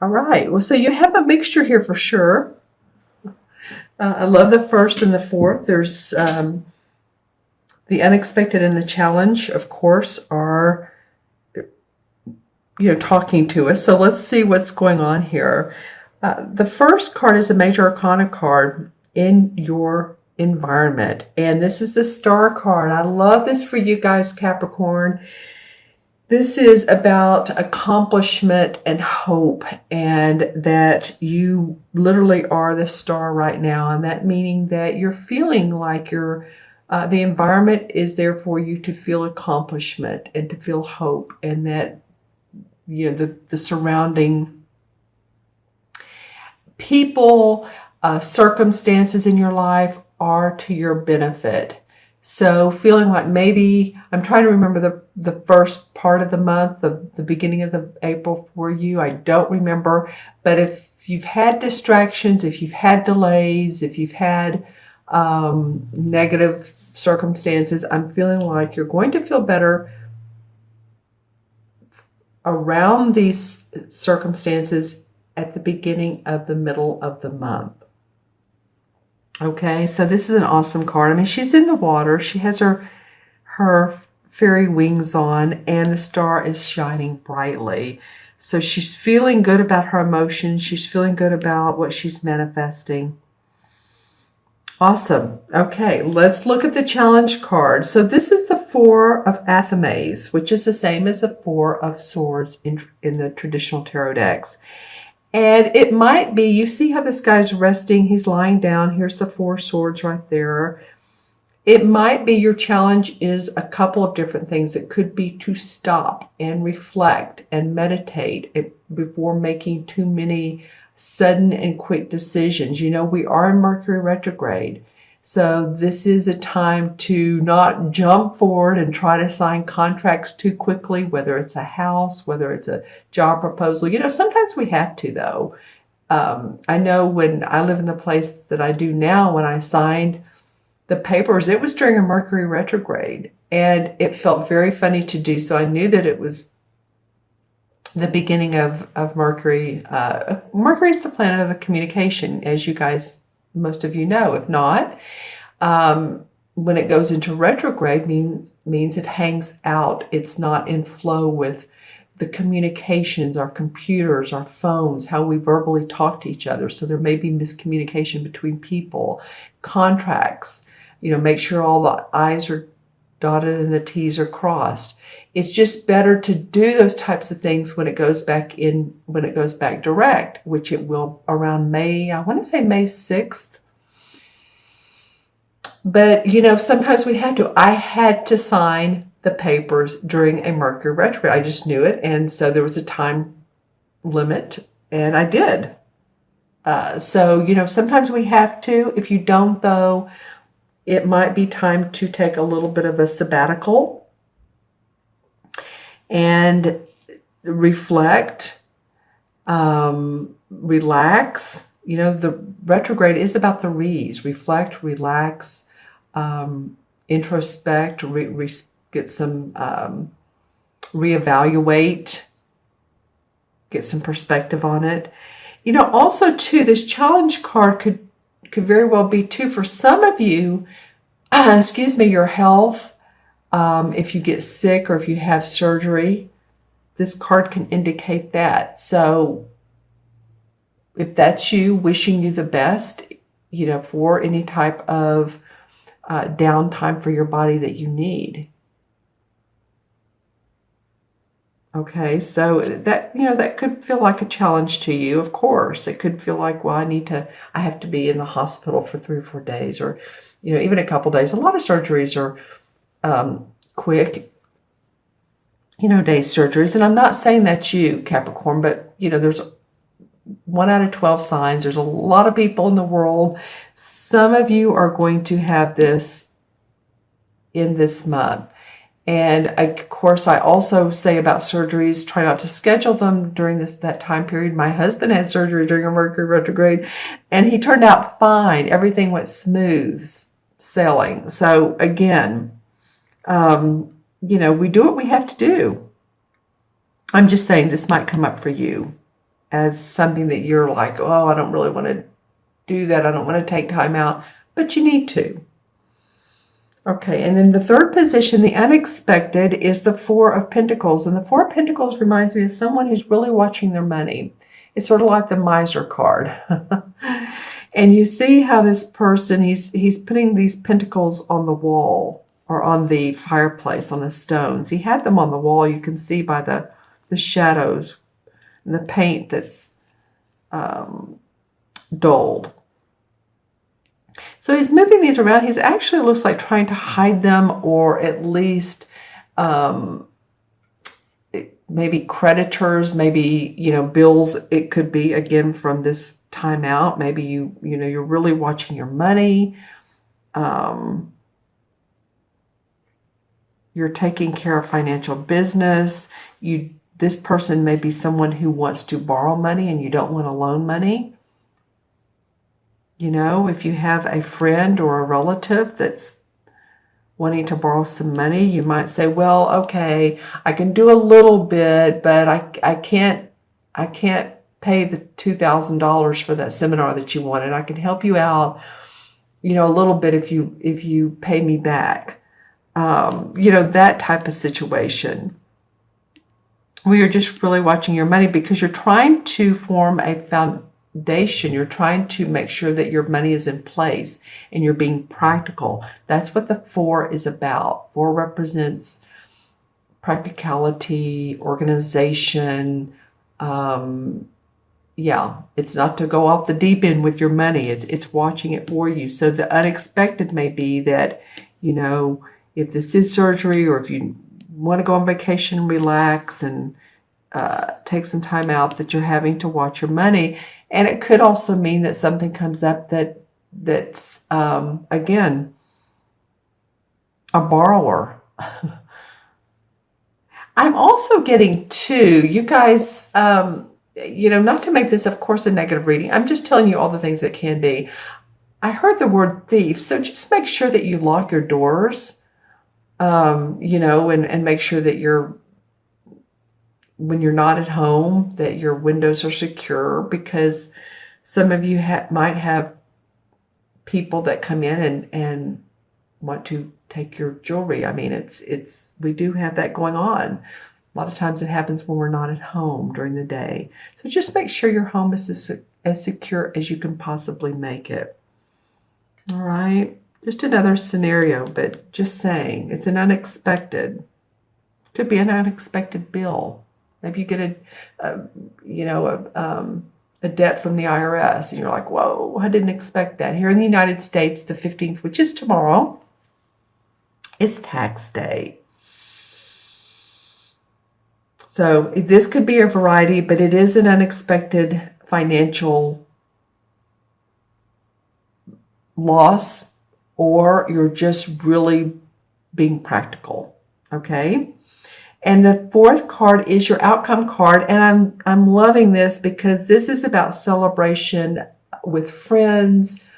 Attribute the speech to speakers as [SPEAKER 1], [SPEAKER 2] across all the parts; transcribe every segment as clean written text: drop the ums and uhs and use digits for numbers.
[SPEAKER 1] All right. Well, so you have a mixture here for sure. I love the first and the fourth. There's the unexpected and the challenge, of course, are talking to us. So let's see what's going on here. The first card is a major arcana card in your environment, and this is the star card. I love this for you guys, Capricorn. This is about accomplishment and hope, and that you literally are the star right now, and that meaning that you're feeling like the environment is there for you to feel accomplishment and to feel hope, and that the surrounding people, circumstances in your life are to your benefit. So feeling like maybe, I'm trying to remember the first part of the month, the beginning of the April for you. I don't remember. But if you've had distractions, if you've had delays, if you've had negative circumstances, I'm feeling like you're going to feel better around these circumstances at the beginning of the middle of the month. Okay, so this is an awesome card. I mean, she's in the water. She has her fairy wings on, and the star is shining brightly. So she's feeling good about her emotions. She's feeling good about what she's manifesting. Awesome. Okay, let's look at the challenge card. So this is the Four of Athames, which is the same as the Four of Swords in the traditional tarot decks. And it might be, you see how this guy's resting, he's lying down. Here's the Four Swords right there. It might be your challenge is a couple of different things. It could be to stop and reflect and meditate before making too many sudden and quick decisions. We are in Mercury retrograde. So this is a time to not jump forward and try to sign contracts too quickly, whether it's a house, whether it's a job proposal. Sometimes we have to, though. I know when I live in the place that I do now, when I signed the papers, it was during a Mercury retrograde, and it felt very funny to do. So I knew that it was the beginning of Mercury. Mercury is the planet of the communication, as you guys, most of you know. If not, when it goes into retrograde, means it hangs out. It's not in flow with the communications, our computers, our phones, how we verbally talk to each other. So there may be miscommunication between people, contracts. Make sure all the I's are dotted and the T's are crossed. It's just better to do those types of things when it goes back direct, which it will around May, I want to say May 6th. But, sometimes we had to. I had to sign the papers during a Mercury retrograde. I just knew it. And so there was a time limit, and I did. So, sometimes we have to. If you don't, though, it might be time to take a little bit of a sabbatical and reflect, relax. The retrograde is about the re's. Reflect, relax, introspect, get some, reevaluate, get some perspective on it. Also, too, this challenge card could very well be, too, for some of you, your health. If you get sick or if you have surgery, this card can indicate that. So if that's you, wishing you the best, for any type of downtime for your body that you need. Okay, so that could feel like a challenge to you, of course. It could feel like, well, I have to be in the hospital for 3 or 4 days, or, even a couple days. A lot of surgeries are quick, day surgeries. And I'm not saying that's you, Capricorn, but, there's 1 out of 12 signs. There's a lot of people in the world. Some of you are going to have this in this month. And of course, I also say about surgeries, try not to schedule them during that time period. My husband had surgery during a Mercury retrograde, and he turned out fine. Everything went smooth sailing. So again, we do what we have to do. I'm just saying this might come up for you as something that you're like, oh, I don't really want to do that. I don't want to take time out, but you need to. Okay, and in the third position, the unexpected is the Four of Pentacles. And the Four of Pentacles reminds me of someone who's really watching their money. It's sort of like the miser card. And you see how this person, he's putting these pentacles on the wall or on the fireplace, on the stones. He had them on the wall. You can see by the shadows and the paint that's dulled. So he's moving these around. He's actually looks like trying to hide them, or at least maybe creditors, maybe, bills. It could be, again, from this time out. Maybe you're really watching your money. You're taking care of financial business. This person may be someone who wants to borrow money and you don't want to loan money. If you have a friend or a relative that's wanting to borrow some money, you might say, well, okay, I can do a little bit, but I can't pay the $2,000 for that seminar that you wanted. I can help you out, a little bit if you pay me back. That type of situation where you're just really watching your money because you're trying to form a foundation. You're trying to make sure that your money is in place and you're being practical. That's what the Four is about. Four represents practicality, organization. It's not to go off the deep end with your money. It's watching it for you. So the unexpected may be that, if this is surgery, or if you want to go on vacation and relax and take some time out, that you're having to watch your money. And it could also mean that something comes up that's again, a borrower. I'm also getting too, you guys, not to make this, of course, a negative reading. I'm just telling you all the things that can be. I heard the word thief. So just make sure that you lock your doors, and make sure that when you're not at home, that your windows are secure, because some of you might have people that come in and want to take your jewelry. I mean, we do have that going on. A lot of times it happens when we're not at home during the day. So just make sure your home is as secure as you can possibly make it. All right. Just another scenario, but just saying, it's an unexpected. Could be an unexpected bill. Maybe you get a debt from the IRS, and you're like, whoa, I didn't expect that. Here in the United States, the 15th, which is tomorrow, is tax day. So this could be a variety, but it is an unexpected financial loss, or you're just really being practical, okay? And the fourth card is your outcome card, and I'm loving this because this is about celebration with friends.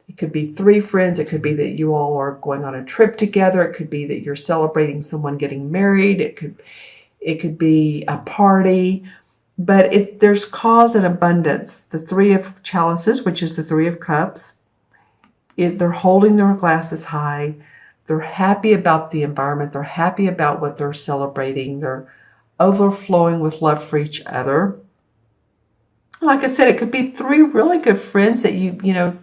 [SPEAKER 1] It could be 3 friends. It could be that you all are going on a trip together. It could be that you're celebrating someone getting married. It could be a party, but there's cause and abundance. The 3 of chalices, which is the 3 of cups, they're holding their glasses high. They're happy about the environment. They're happy about what they're celebrating. They're overflowing with love for each other. Like I said, it could be 3 really good friends that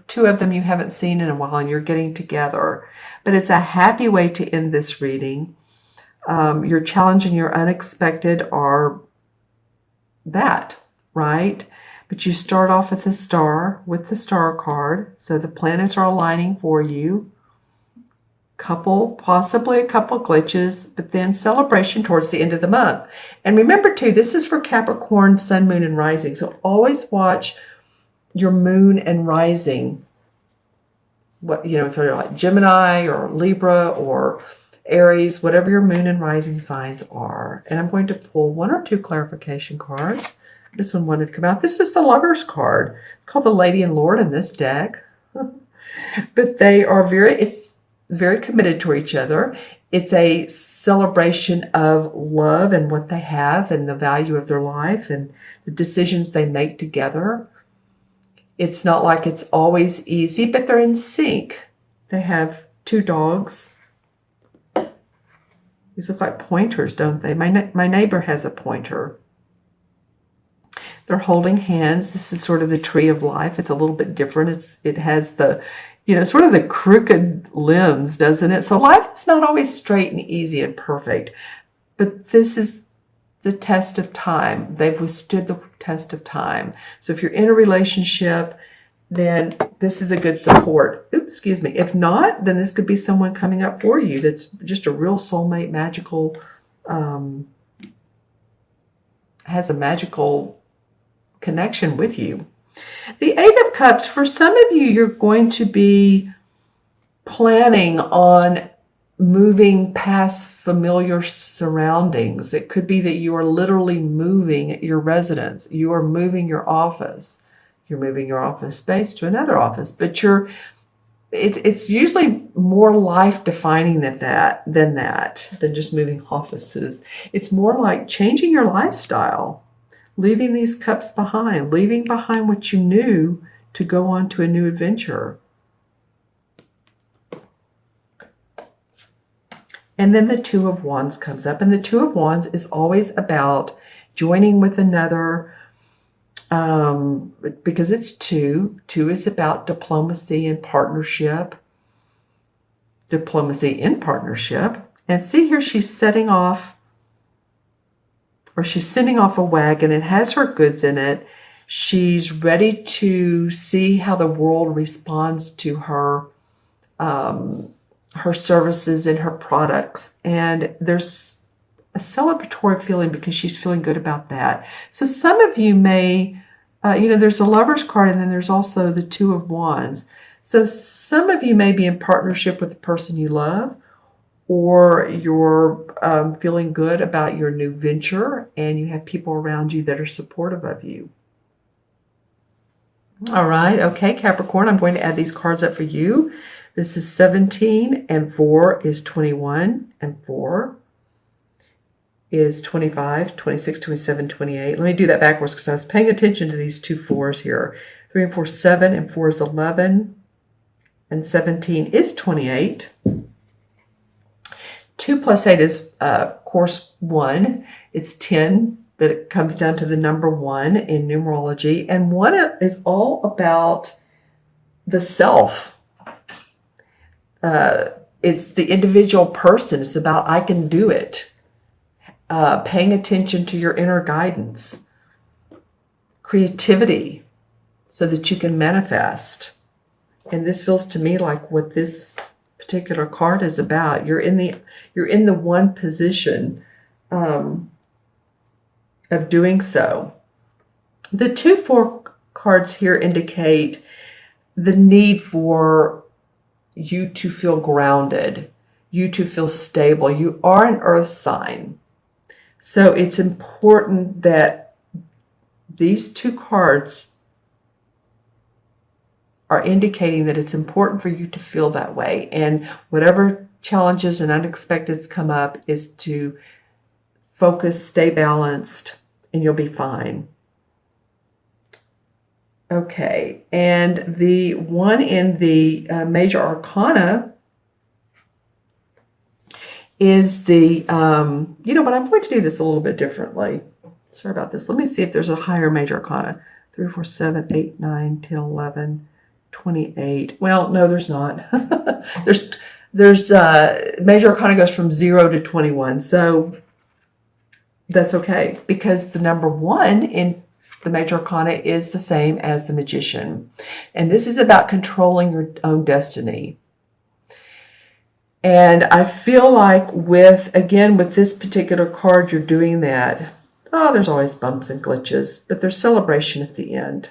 [SPEAKER 1] 2 of them you haven't seen in a while and you're getting together. But it's a happy way to end this reading. Your challenge and your unexpected are that, right? But you start off with the star card. So the planets are aligning for you. Possibly a couple glitches, but then celebration towards the end of the month. And remember too, this is for Capricorn, Sun, Moon, and Rising. So always watch your Moon and Rising. If you're like Gemini or Libra or Aries, whatever your Moon and Rising signs are. And I'm going to pull 1 or 2 clarification cards. This one wanted to come out. This is the Lovers card. It's called the Lady and Lord in this deck. But they are very committed to each other. It's a celebration of love and what they have and the value of their life and the decisions they make together. It's not like it's always easy, but they're in sync. They have 2 dogs. These look like pointers, don't they? My neighbor has a pointer. They're holding hands. This is sort of the tree of life. It's a little bit different. It has the, sort of the crooked limbs, doesn't it? So life is not always straight and easy and perfect, but this is the test of time. They've withstood the test of time. So if you're in a relationship, then this is a good support. Oops, excuse me. If not, then this could be someone coming up for you that's just a real soulmate, magical, has a magical connection with you. The 8 of Cups, for some of you, you're going to be planning on moving past familiar surroundings. It could be that you are literally moving your residence. You are moving your office. You're moving your office space to another office, but it's usually more life-defining than just moving offices. It's more like changing your lifestyle, leaving these cups behind, leaving behind what you knew to go on to a new adventure. And then the 2 of Wands comes up, and the 2 of Wands is always about joining with another, because it's 2. 2 is about diplomacy and partnership. Diplomacy in partnership. And see here, she's sending off a wagon. It has her goods in it. She's ready to see how the world responds to her services and her products. And there's a celebratory feeling because she's feeling good about that. So some of you may, there's a Lover's card, and then there's also the 2 of Wands. So some of you may be in partnership with the person you love, or you're feeling good about your new venture, and you have people around you that are supportive of you. All right. Okay, Capricorn, I'm going to add these cards up for you. This is 17, and 4 is 21, and 4 is 25, 26, 27, 28. Let me do that backwards because I was paying attention to these 2 4s here. 3 and 4 is 7, and 4 is 11, and 17 is 28. 2 plus 8 is, of course, 1. It's 10, but it comes down to the number 1 in numerology. And 1 is all about the self. It's the individual person. It's about, I can do it. Paying attention to your inner guidance. Creativity, so that you can manifest. And this feels to me like what this particular card is about. You're in the one position of doing so. The 2 4 cards here indicate the need for you to feel grounded, you to feel stable. You are an earth sign. So it's important that these 2 cards are indicating that it's important for you to feel that way. And whatever challenges and unexpecteds come up is to focus, stay balanced, and you'll be fine. Okay, and the one in the major arcana is the, but I'm going to do this a little bit differently. Sorry about this. Let me see if there's a higher major arcana. 3, 4, 7, 8, 9, 10, 11, 28. Well, no, there's not. there's major arcana goes from 0 to 21. So that's okay, because the number 1 in the major arcana is the same as the Magician. And this is about controlling your own destiny. And I feel like with this particular card, you're doing that. Oh, there's always bumps and glitches, but there's celebration at the end.